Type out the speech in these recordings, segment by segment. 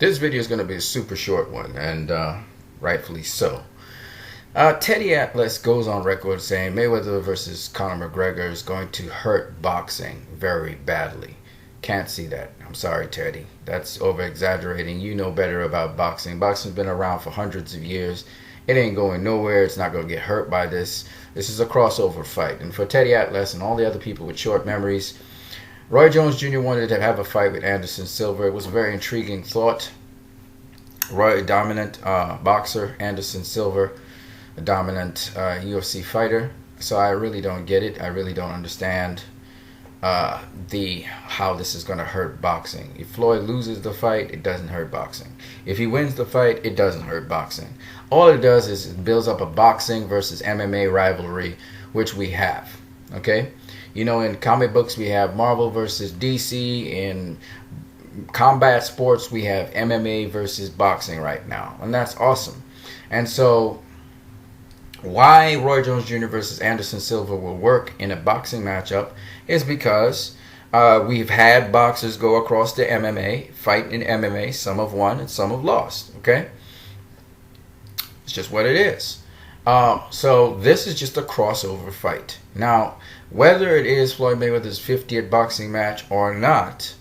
This video is going to be a super short one, and rightfully so. Teddy Atlas goes on record saying Mayweather versus Conor McGregor is going to hurt boxing very badly. Can't see that. I'm sorry, Teddy. That's over-exaggerating. You know better about boxing. Boxing's been around for hundreds of years. It ain't going nowhere. It's not going to get hurt by this. This is a crossover fight. And for Teddy Atlas and all the other people with short memories, Roy Jones Jr. wanted to have a fight with Anderson Silva. It was a very intriguing thought. Roy, a dominant boxer. Anderson Silva, a dominant UFC fighter. So I really don't get it. I really don't understand how this is going to hurt boxing. If Floyd loses the fight, it doesn't hurt boxing. If he wins the fight, it doesn't hurt boxing. All it does is it builds up a boxing versus MMA rivalry, which we have. Okay? You know, in comic books, we have Marvel versus DC. In combat sports, we have MMA versus boxing right now. And that's awesome. And so, why Roy Jones Jr. versus Anderson Silva will work in a boxing matchup is because we've had boxers go across to MMA, fight in MMA. Some have won and some have lost. Okay? It's just what it is. So this is just a crossover fight. Now, whether it is Floyd Mayweather's 50th boxing match or not,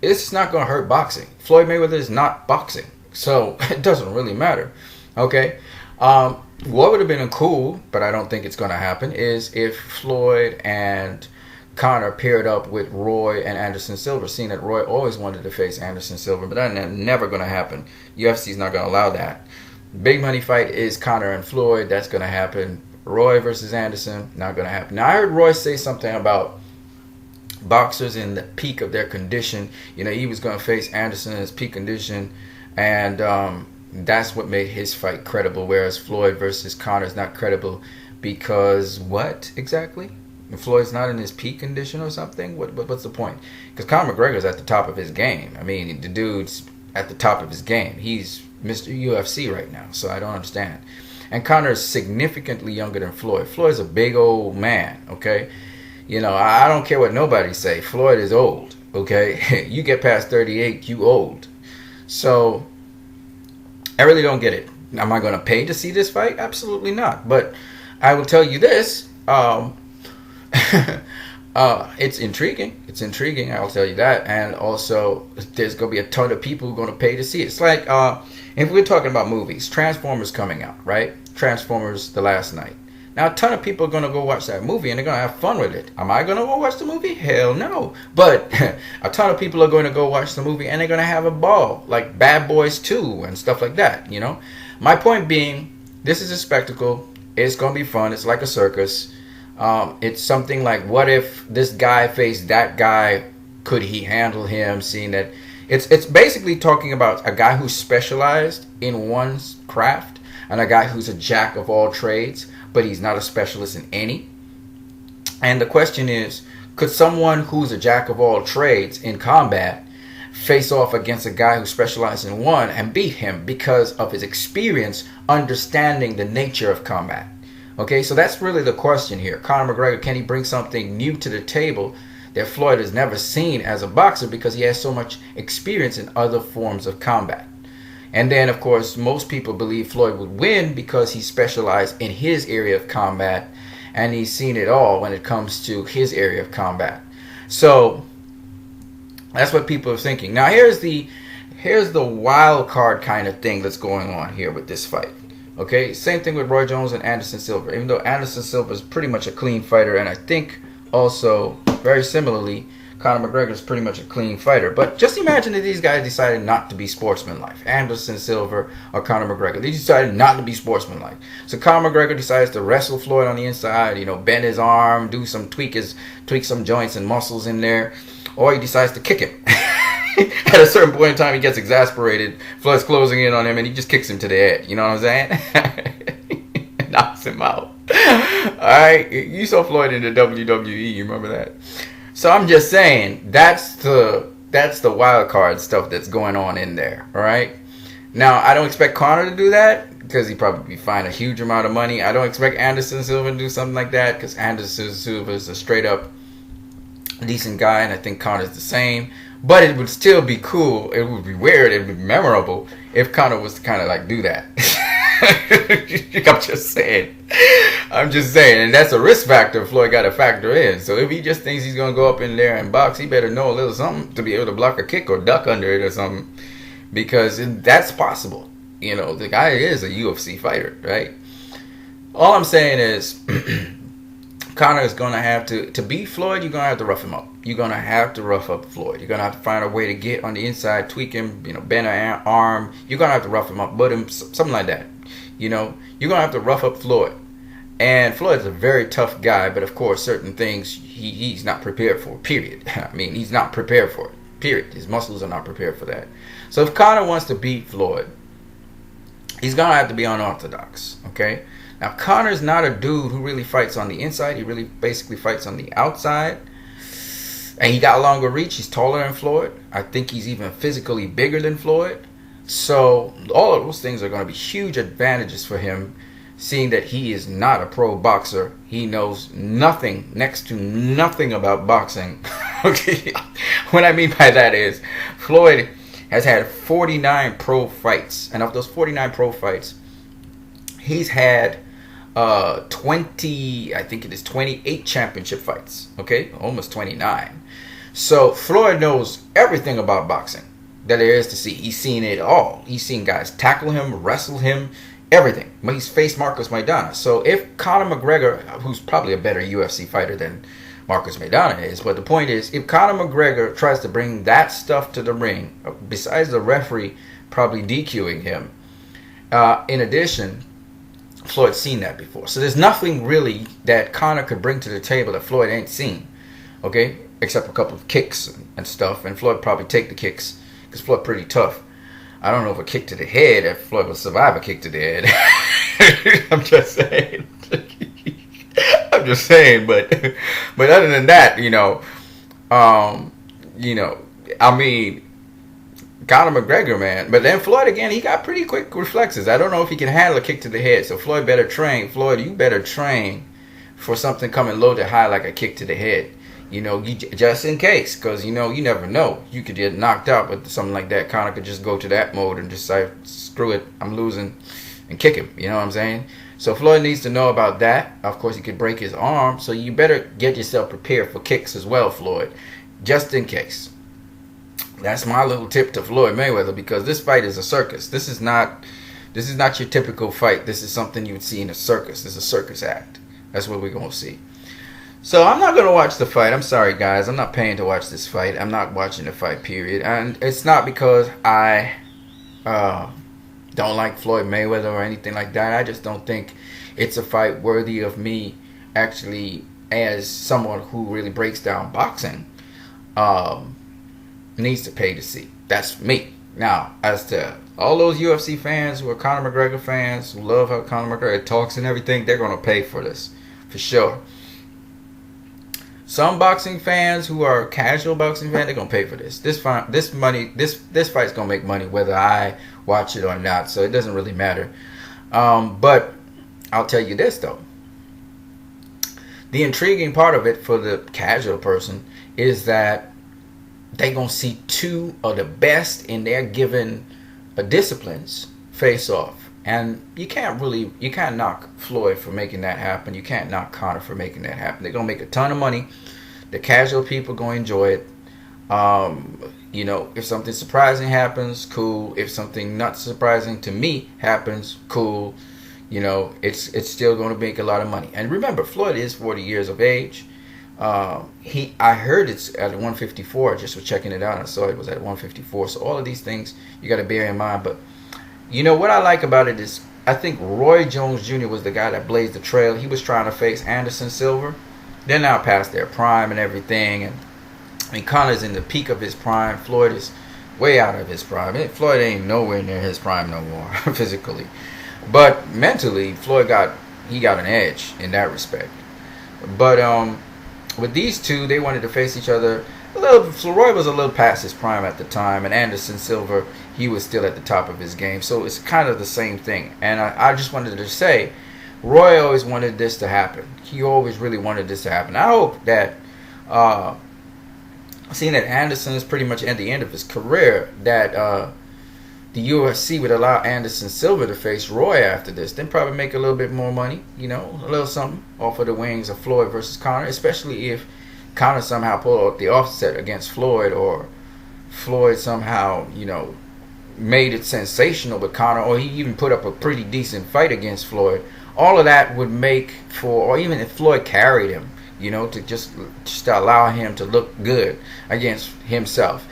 it's not going to hurt boxing. Floyd Mayweather is not boxing, so it doesn't really matter. Okay? What would have been cool, but I don't think it's going to happen, is if Floyd and Conor paired up with Roy and Anderson Silva, seeing that Roy always wanted to face Anderson Silva, but that's never going to happen. UFC is not going to allow that. Big money fight is Conor and Floyd. That's going to happen. Roy versus Anderson, not going to happen. Now, I heard Roy say something about boxers in the peak of their condition. You know, he was going to face Anderson in his peak condition, and that's what made his fight credible, whereas Floyd versus Conor is not credible because what exactly? Floyd's not in his peak condition or something? What's the point? Because Conor McGregor's at the top of his game. I mean, the dude's at the top of his game. He's Mr. UFC right now, so I don't understand. And Conor is significantly younger than Floyd. Floyd's a big old man, okay? You know, I don't care what nobody say. Floyd is old, okay? You get past 38, you old. So, I really don't get it. Am I going to pay to see this fight? Absolutely not. But I will tell you this. It's intriguing. It's intriguing, I'll tell you that. And also, there's going to be a ton of people who are going to pay to see it. It's like, if we're talking about movies, Transformers coming out, right? Transformers The Last Night. Now, a ton of people are going to go watch that movie, and they're going to have fun with it. Am I going to go watch the movie? Hell no. But a ton of people are going to go watch the movie, and they're going to have a ball, like Bad Boys 2 and stuff like that, you know? My point being, this is a spectacle. It's going to be fun. It's like a circus. It's something like, what if this guy faced that guy? Could he handle him? Seeing that it's basically talking about a guy who's specialized in one craft and a guy who's a jack of all trades, but he's not a specialist in any. And the question is, could someone who's a jack of all trades in combat face off against a guy who specializes in one and beat him because of his experience understanding the nature of combat? Okay, so that's really the question here. Conor McGregor, can he bring something new to the table that Floyd has never seen as a boxer because he has so much experience in other forms of combat? And then, of course, most people believe Floyd would win because he specialized in his area of combat and he's seen it all when it comes to his area of combat. So that's what people are thinking. Now, here's the wild card kind of thing that's going on here with this fight. Okay, same thing with Roy Jones and Anderson Silva. Even though Anderson Silva is pretty much a clean fighter, and I think also, very similarly, Conor McGregor is pretty much a clean fighter. But just imagine that these guys decided not to be sportsmanlike. Anderson Silva or Conor McGregor. They decided not to be sportsmanlike. So Conor McGregor decides to wrestle Floyd on the inside, you know, bend his arm, do some tweak some joints and muscles in there. Or he decides to kick him. At a certain point in time, he gets exasperated. Floyd's closing in on him, and he just kicks him to the head. You know what I'm saying? Knocks him out. Alright? You saw Floyd in the WWE. You remember that? So I'm just saying, that's the wild card stuff that's going on in there. Alright? Now, I don't expect Conor to do that, because he'd probably find a huge amount of money. I don't expect Anderson Silva to do something like that, because Anderson Silva is a straight up decent guy, and I think Conor's the same. But it would still be cool. It would be weird. It would be memorable if Conor was to kind of like do that. I'm just saying. I'm just saying. And that's a risk factor Floyd got to factor in. So if he just thinks he's going to go up in there and box, he better know a little something to be able to block a kick or duck under it or something. Because that's possible. You know, the guy is a UFC fighter, right? All I'm saying is Conor is going to have to beat Floyd, you're going to have to rough him up. You're going to have to rough up Floyd. You're going to have to find a way to get on the inside, tweak him, bend an arm. You're going to have to rough him up, butt him, something like that. You're going to have to rough up Floyd. And Floyd's a very tough guy, but of course, certain things he's not prepared for, period. I mean, he's not prepared for it, period. His muscles are not prepared for that. So if Conor wants to beat Floyd, he's going to have to be unorthodox, okay? Now, Conor's not a dude who really fights on the inside. He really basically fights on the outside. And he got longer reach. He's taller than Floyd. I think he's even physically bigger than Floyd. So all of those things are going to be huge advantages for him, seeing that he is not a pro boxer. He knows nothing, next to nothing about boxing. Okay. What I mean by that is Floyd has had 49 pro fights. And of those 49 pro fights, he's had 28 championship fights. Okay, almost 29. So Floyd knows everything about boxing that there is to see. He's seen it all. He's seen guys tackle him, wrestle him, everything. But he's faced Marcos Maidana. So if Conor McGregor, who's probably a better UFC fighter than Marcos Maidana is, but the point is, if Conor McGregor tries to bring that stuff to the ring, besides the referee probably DQing him, in addition, Floyd's seen that before. So there's nothing really that Conor could bring to the table that Floyd ain't seen. Okay? Except a couple of kicks and stuff. And Floyd probably take the kicks because Floyd pretty tough. I don't know if a kick to the head, if Floyd will survive a kick to the head. I'm just saying. I'm just saying. But other than that, I mean, Conor McGregor, man. But then Floyd, again, he got pretty quick reflexes. I don't know if he can handle a kick to the head. So Floyd better train. Floyd, you better train for something coming low to high like a kick to the head. Just in case. Because, you never know. You could get knocked out with something like that. Conor could just go to that mode and just say, screw it, I'm losing, and kick him. You know what I'm saying? So Floyd needs to know about that. Of course, he could break his arm. So you better get yourself prepared for kicks as well, Floyd. Just in case. That's my little tip to Floyd Mayweather, because this fight is a circus. This is not your typical fight. This is something you would see in a circus. This is a circus act. That's what we're going to see. So I'm not going to watch the fight. I'm sorry, guys. I'm not paying to watch this fight. I'm not watching the fight, period. And it's not because I don't like Floyd Mayweather or anything like that. I just don't think it's a fight worthy of me actually, as someone who really breaks down boxing, needs to pay to see. That's me. Now, as to all those UFC fans who are Conor McGregor fans, who love how Conor McGregor talks and everything, they're going to pay for this, for sure. Some boxing fans who are casual boxing fans, they're going to pay for this. This fight's going to make money whether I watch it or not, so it doesn't really matter. But I'll tell you this, though. The intriguing part of it for the casual person is that they're going to see two of the best in their given disciplines face off. And you can't knock Floyd for making that happen. You can't knock Conor for making that happen. They're going to make a ton of money. The casual people are going to enjoy it. If something surprising happens, cool. If something not surprising to me happens, cool. It's still going to make a lot of money. And remember, Floyd is 40 years of age. I heard it's at 154. I just was checking it out. I saw it was at 154. So all of these things you got to bear in mind. But what I like about it is I think Roy Jones Jr. was the guy that blazed the trail. He was trying to face Anderson Silva. They're now past their prime and everything. And Conor's in the peak of his prime. Floyd is way out of his prime. Floyd ain't nowhere near his prime no more physically. But mentally, Floyd got an edge in that respect. But with these two, they wanted to face each other a little. Floyd was a little past his prime at the time, and Anderson Silva, he was still at the top of his game. So it's kind of the same thing. And I just wanted to say, Roy always wanted this to happen. He always really wanted this to happen. I hope that seeing that Anderson is pretty much at the end of his career, that the UFC would allow Anderson Silva to face Roy after this, then probably make a little bit more money, you know, a little something off of the wings of Floyd versus Conor, especially if Conor somehow pulled the offset against Floyd, or Floyd somehow, you know, made it sensational with Conor, or he even put up a pretty decent fight against Floyd. All of that would make for, or even if Floyd carried him, you know, to just allow him to look good against himself.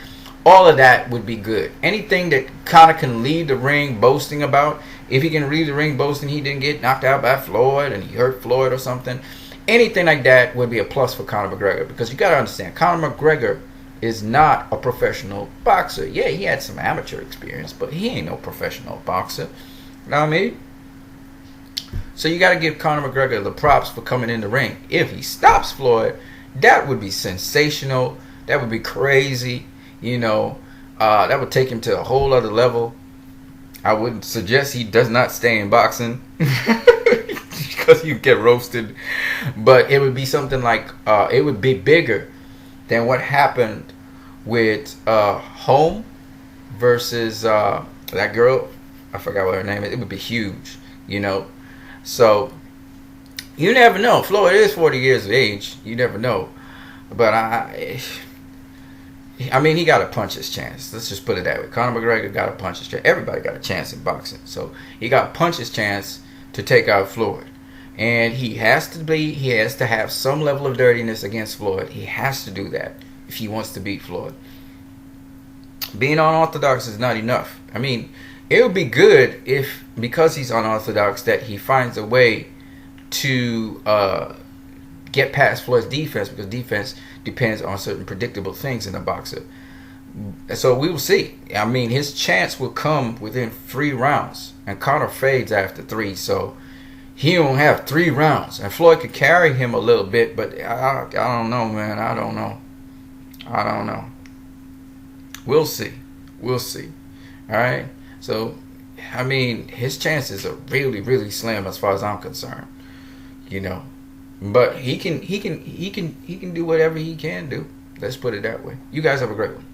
All of that would be good. Anything that Conor can leave the ring boasting about, if he can leave the ring boasting he didn't get knocked out by Floyd and he hurt Floyd or something, anything like that would be a plus for Conor McGregor. Because you got to understand, Conor McGregor is not a professional boxer. Yeah, he had some amateur experience, but he ain't no professional boxer. You know what I mean? So you got to give Conor McGregor the props for coming in the ring. If he stops Floyd, that would be sensational. That would be crazy. You know, that would take him to a whole other level. I would suggest he does not stay in boxing because you get roasted. But it would be something like, it would be bigger than what happened with Home versus that girl. I forgot what her name is. It would be huge, you know. So you never know. Floyd is 40 years of age. You never know. But I mean, he got to punch his chance. Let's just put it that way. Conor McGregor got to punch his chance. Everybody got a chance in boxing. So he got to punch his chance to take out Floyd. And he has to have some level of dirtiness against Floyd. He has to do that if he wants to beat Floyd. Being unorthodox is not enough. I mean, it would be good if, because he's unorthodox, that he finds a way to get past Floyd's defense, because defense depends on certain predictable things in a boxer. So we will see. I mean, his chance will come within 3 rounds, and Conor fades after 3, so he don't have 3 rounds. And Floyd could carry him a little bit, but I don't know, man. I don't know. We'll see. All right. So, I mean, his chances are really, really slim as far as I'm concerned. You know. But he can do whatever he can do. Let's put it that way. You guys have a great one.